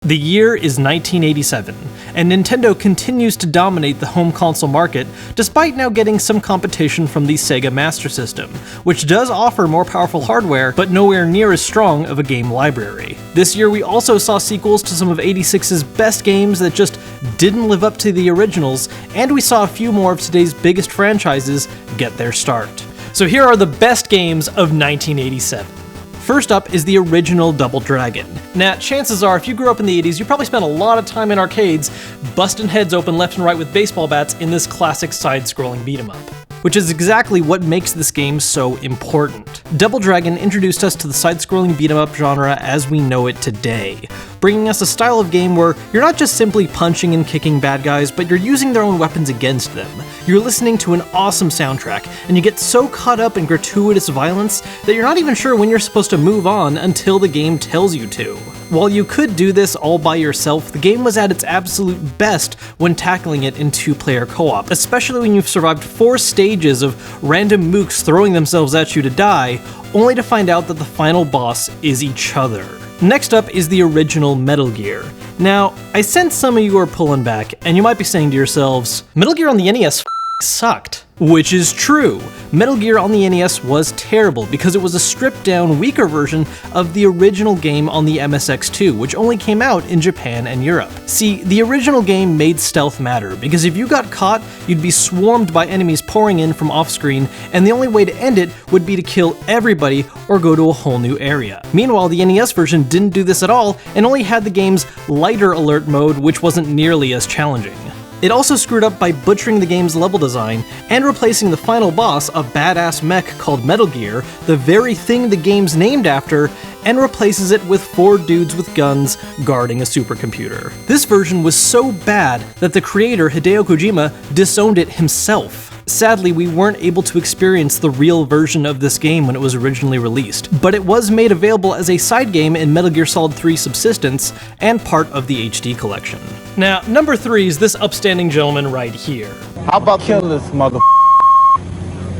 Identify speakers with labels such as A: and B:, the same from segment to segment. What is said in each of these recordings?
A: The year is 1987, and Nintendo continues to dominate the home console market, despite now getting some competition from the Sega Master System, which does offer more powerful hardware, but nowhere near as strong of a game library. This year we also saw sequels to some of 86's best games that just didn't live up to the originals, and we saw a few more of today's biggest franchises get their start. So here are the best games of 1987. First up is the original Double Dragon. Now, chances are, if you grew up in the 80s, you probably spent a lot of time in arcades busting heads open left and right with baseball bats in this classic side-scrolling beat-em-up, which is exactly what makes this game so important. Double Dragon introduced us to the side-scrolling beat-em-up genre as we know it today, bringing us a style of game where you're not just simply punching and kicking bad guys, but you're using their own weapons against them. You're listening to an awesome soundtrack, and you get so caught up in gratuitous violence that you're not even sure when you're supposed to move on until the game tells you to. While you could do this all by yourself, the game was at its absolute best when tackling it in two-player co-op, especially when you've survived 4 stages of random mooks throwing themselves at you to die, only to find out that the final boss is each other. Next up is the original Metal Gear. Now, I sense some of you are pulling back, and you might be saying to yourselves, Metal Gear on the NES sucked. Which is true. Metal Gear on the NES was terrible because it was a stripped-down, weaker version of the original game on the MSX2, which only came out in Japan and Europe. See, the original game made stealth matter, because if you got caught, you'd be swarmed by enemies pouring in from off-screen, and the only way to end it would be to kill everybody or go to a whole new area. Meanwhile, the NES version didn't do this at all, and only had the game's lighter alert mode, which wasn't nearly as challenging. It also screwed up by butchering the game's level design and replacing the final boss, a badass mech called Metal Gear, the very thing the game's named after, and replaces it with 4 dudes with guns guarding a supercomputer. This version was so bad that the creator, Hideo Kojima, disowned it himself. Sadly, we weren't able to experience the real version of this game when it was originally released, but it was made available as a side game in Metal Gear Solid 3 Subsistence and part of the HD collection. Now, number 3 is this upstanding gentleman right here.
B: How about kill this mother?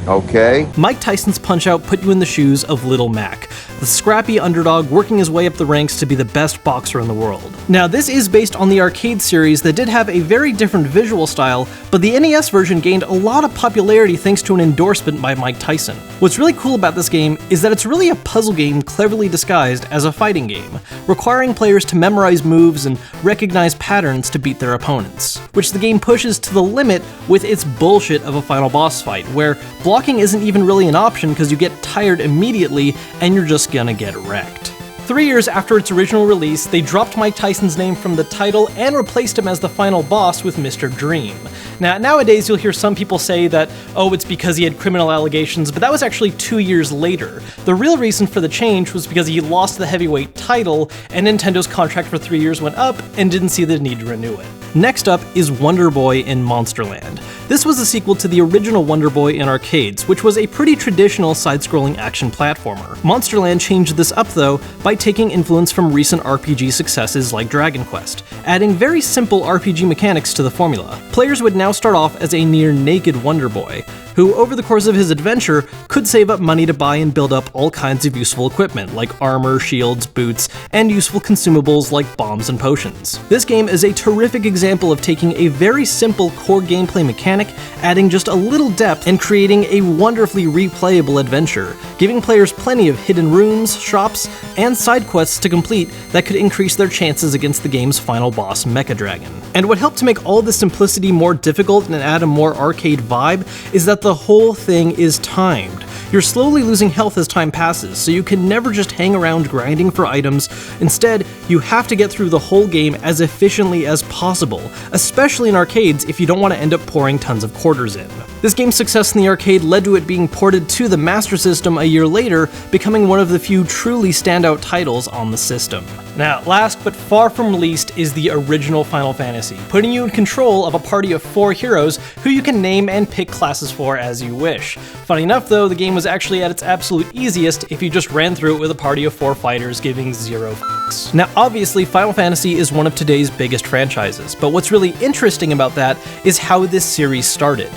B: Okay.
A: Mike Tyson's Punch-Out put you in the shoes of Little Mac, the scrappy underdog working his way up the ranks to be the best boxer in the world. Now, this is based on the arcade series that did have a very different visual style, but the NES version gained a lot of popularity thanks to an endorsement by Mike Tyson. What's really cool about this game is that it's really a puzzle game cleverly disguised as a fighting game, requiring players to memorize moves and recognize patterns to beat their opponents, which the game pushes to the limit with its bullshit of a final boss fight, where blocking isn't even really an option because you get tired immediately and you're just gonna get wrecked. 3 years after its original release, they dropped Mike Tyson's name from the title and replaced him as the final boss with Mr. Dream. Now, nowadays you'll hear some people say that, oh, it's because he had criminal allegations, but that was actually 2 years later. The real reason for the change was because he lost the heavyweight title, and Nintendo's contract for 3 years went up and didn't see the need to renew it. Next up is Wonder Boy in Monsterland. This was a sequel to the original Wonder Boy in arcades, which was a pretty traditional side-scrolling action platformer. Monsterland changed this up though by taking influence from recent RPG successes like Dragon Quest, adding very simple RPG mechanics to the formula. Players would now start off as a near-naked Wonder Boy, who over the course of his adventure could save up money to buy and build up all kinds of useful equipment like armor, shields, boots, and useful consumables like bombs and potions. This game is a terrific example of taking a very simple core gameplay mechanic, adding just a little depth, and creating a wonderfully replayable adventure, giving players plenty of hidden rooms, shops, and side quests to complete that could increase their chances against the game's final boss, Mecha Dragon. And what helped to make all this simplicity more difficult and add a more arcade vibe is that the whole thing is timed. You're slowly losing health as time passes, so you can never just hang around grinding for items. Instead, you have to get through the whole game as efficiently as possible, especially in arcades if you don't want to end up pouring tons of quarters in. This game's success in the arcade led to it being ported to the Master System a year later, becoming one of the few truly standout titles on the system. Now, last but far from least is the original Final Fantasy, putting you in control of a party of 4 heroes who you can name and pick classes for as you wish. Funny enough though, the game was actually at its absolute easiest if you just ran through it with a party of 4 fighters giving 0 f***s. Now obviously Final Fantasy is one of today's biggest franchises, but what's really interesting about that is how this series started.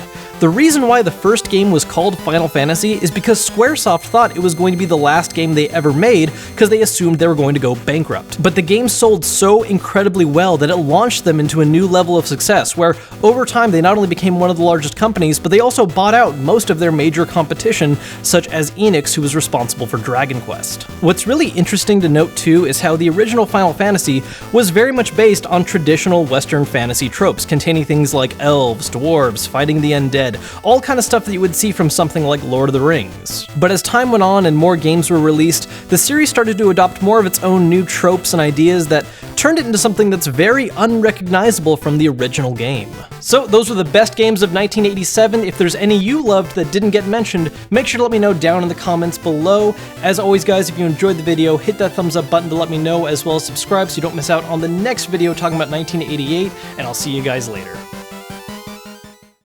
A: The reason why the first game was called Final Fantasy is because Squaresoft thought it was going to be the last game they ever made because they assumed they were going to go bankrupt. But the game sold so incredibly well that it launched them into a new level of success, where over time they not only became one of the largest companies, but they also bought out most of their major competition, such as Enix, who was responsible for Dragon Quest. What's really interesting to note too is how the original Final Fantasy was very much based on traditional Western fantasy tropes, containing things like elves, dwarves, fighting the undead, all kind of stuff that you would see from something like Lord of the Rings. But as time went on and more games were released, the series started to adopt more of its own new tropes and ideas that turned it into something that's very unrecognizable from the original game. So those were the best games of 1987. If there's any you loved that didn't get mentioned, make sure to let me know down in the comments below. As always guys, if you enjoyed the video, hit that thumbs up button to let me know, as well as subscribe so you don't miss out on the next video talking about 1988, and I'll see you guys later.